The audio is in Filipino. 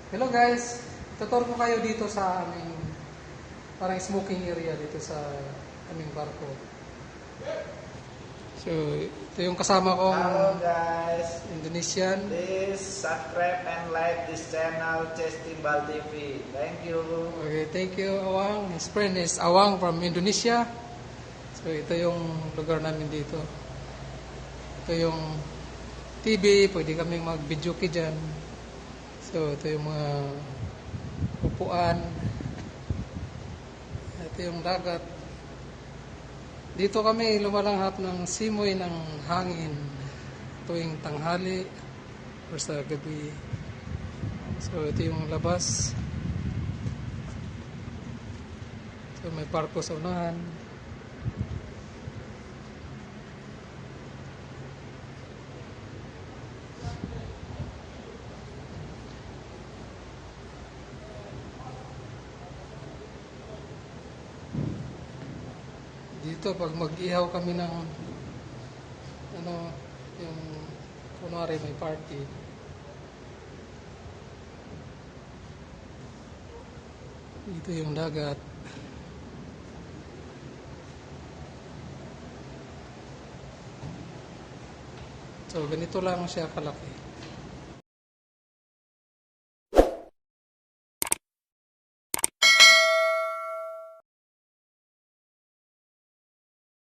Hello guys, tutor ko kayo dito sa aming parang smoking area dito sa aming barko. So, ito yung kasama kong Hello guys, Indonesian. please subscribe and like this channel Chestimbal TV. Thank you. Okay, thank you Awang. His friend is Awang from Indonesia. So, ito yung lugar namin dito. Ito yung TV, pwede kaming mag-video dyan. So, ito yung mga upuan. Ito yung dagat. Dito kami lumalanghap ng simoy ng hangin tuwing tanghali o sa gabi. So, ito yung labas. So, may barko sa unahan. Dito pag mag-ihaw kami ng yung kunwari may party, dito yung dagat. So ganito lang siya kalaki.